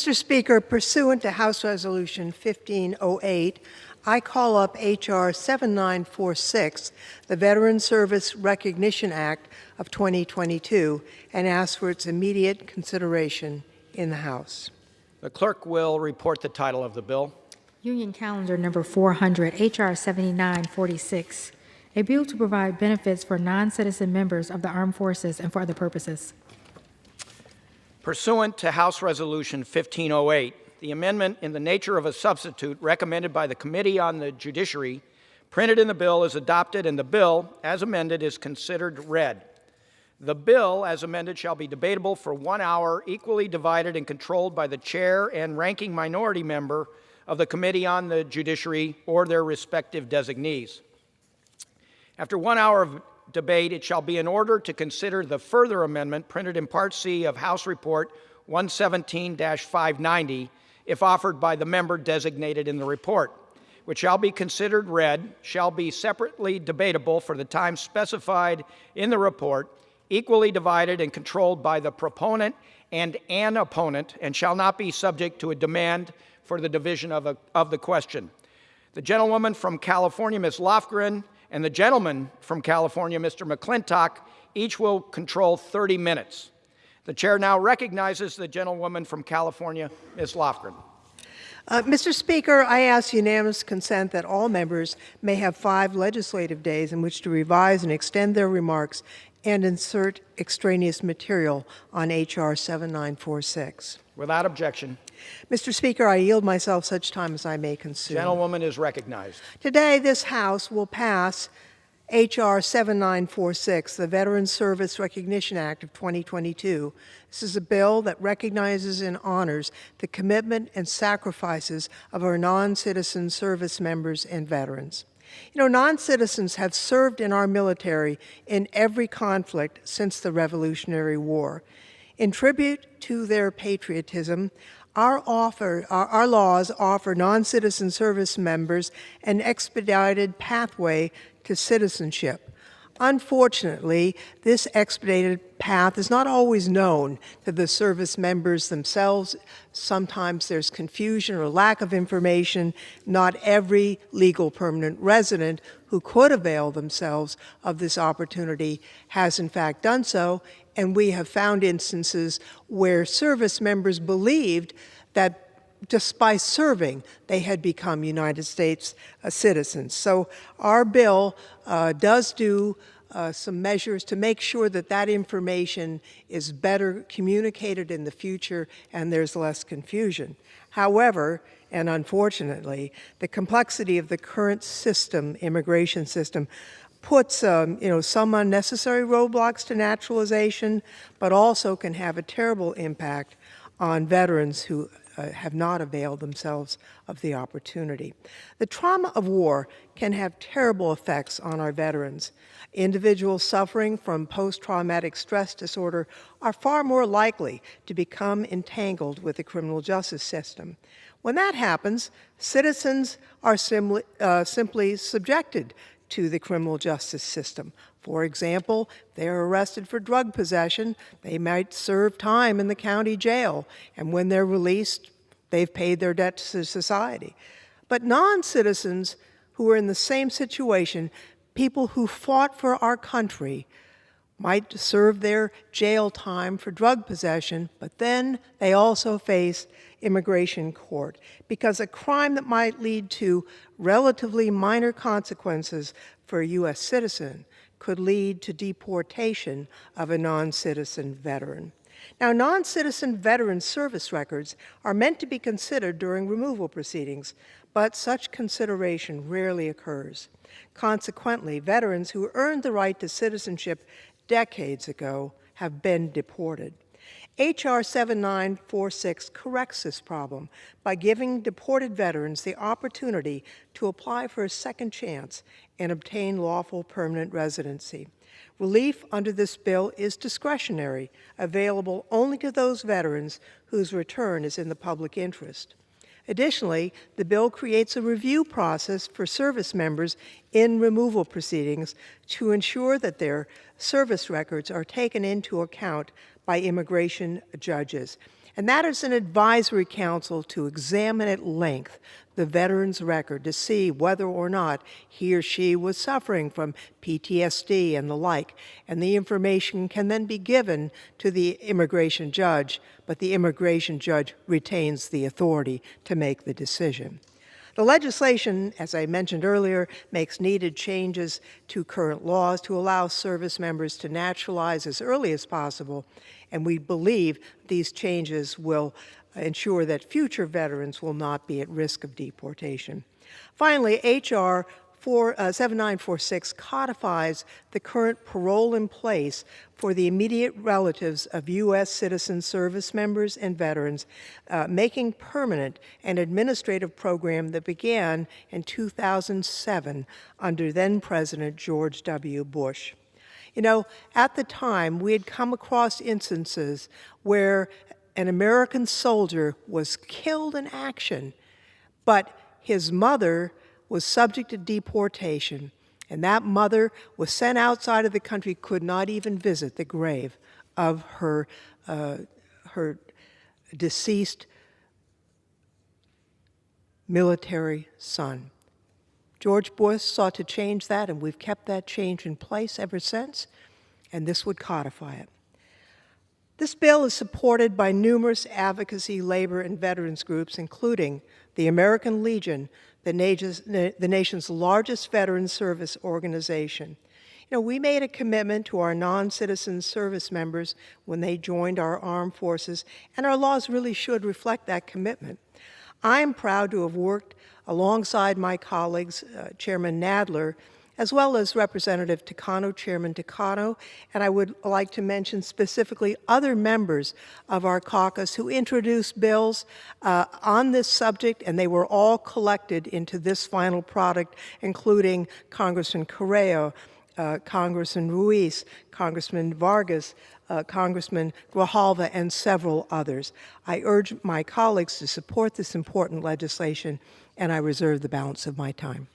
Mr. Speaker, pursuant to House Resolution 1508, I call up H.R. 7946, the Veteran Service Recognition Act of 2022, and ask for its immediate consideration in the House. The clerk will report the title of the bill. Union Calendar Number 400, H.R. 7946, a bill to provide benefits for non-citizen members of the armed forces and for other purposes. Pursuant to House Resolution 1508, the amendment in the nature of a substitute recommended by the Committee on the Judiciary printed in the bill is adopted, and the bill, as amended, is considered read. The bill, as amended, shall be debatable for 1 hour, equally divided and controlled by the chair and ranking minority member of the Committee on the Judiciary or their respective designees. After 1 hour of debate, it shall be in order to consider the further amendment printed in Part C of House Report 117-590, if offered by the member designated in the report, which shall be considered read, shall be separately debatable for the time specified in the report, equally divided and controlled by the proponent and an opponent, and shall not be subject to a demand for the division of the question. The gentlewoman from California, Ms. Lofgren, and the gentleman from California, Mr. McClintock, each will control 30 minutes. The chair now recognizes the gentlewoman from California, Ms. Lofgren. Mr. Speaker, I ask unanimous consent that all members may have 5 legislative days in which to revise and extend their remarks and insert extraneous material on H.R. 7946. Without objection. Mr. Speaker, I yield myself such time as I may consume. Gentlewoman is recognized. Today, this House will pass H.R. 7946, the Veteran Service Recognition Act of 2022. This is a bill that recognizes and honors the commitment and sacrifices of our non-citizen service members and veterans. You know, non-citizens have served in our military in every conflict since the Revolutionary War. In tribute to their patriotism, our laws offer non-citizen service members an expedited pathway to citizenship. Unfortunately, this expedited path is not always known to the service members themselves. Sometimes there's confusion or lack of information. Not every legal permanent resident who could avail themselves of this opportunity has in fact done so, and we have found instances where service members believed that just by serving, they had become United States citizens. So our bill does do some measures to make sure that that information is better communicated in the future and there's less confusion. However, and unfortunately, the complexity of the current system, immigration system, puts some unnecessary roadblocks to naturalization, but also can have a terrible impact on veterans who have not availed themselves of the opportunity. The trauma of war can have terrible effects on our veterans. Individuals suffering from post-traumatic stress disorder are far more likely to become entangled with the criminal justice system. When that happens, citizens are simply subjected to the criminal justice system. For example, if they are arrested for drug possession, they might serve time in the county jail, and when they're released, they've paid their debt to society. But non-citizens who are in the same situation, people who fought for our country, might serve their jail time for drug possession, but then they also face immigration court, because a crime that might lead to relatively minor consequences for a U.S. citizen could lead to deportation of a non-citizen veteran. Now, non-citizen veteran service records are meant to be considered during removal proceedings, but such consideration rarely occurs. Consequently, veterans who earned the right to citizenship decades ago have been deported. H.R. 7946 corrects this problem by giving deported veterans the opportunity to apply for a second chance and obtain lawful permanent residency. Relief under this bill is discretionary, available only to those veterans whose return is in the public interest. Additionally, the bill creates a review process for service members in removal proceedings to ensure that their service records are taken into account by immigration judges. And that is an advisory council to examine at length the veteran's record to see whether or not he or she was suffering from PTSD and the like. And the information can then be given to the immigration judge, but the immigration judge retains the authority to make the decision. The legislation, as I mentioned earlier, makes needed changes to current laws to allow service members to naturalize as early as possible, and we believe these changes will ensure that future veterans will not be at risk of deportation. Finally, H.R. 7946 codifies the current parole in place for the immediate relatives of U.S. citizen service members and veterans, making permanent an administrative program that began in 2007 under then-President George W. Bush. You know, at the time, we had come across instances where an American soldier was killed in action, but his mother was subject to deportation, and that mother was sent outside of the country, could not even visit the grave of her deceased military son. George Bush sought to change that, and we've kept that change in place ever since, and this would codify it. This bill is supported by numerous advocacy, labor, and veterans groups, including the American Legion, the nation's largest veteran service organization. You know, we made a commitment to our non-citizen service members when they joined our armed forces, and our laws really should reflect that commitment. I am proud to have worked alongside my colleagues, Chairman Nadler, as well as Representative Takano, Chairman Takano, and I would like to mention specifically other members of our caucus who introduced bills on this subject, and they were all collected into this final product, including Congressman Correa, Congressman Ruiz, Congressman Vargas, Congressman Grijalva, and several others. I urge my colleagues to support this important legislation, and I reserve the balance of my time.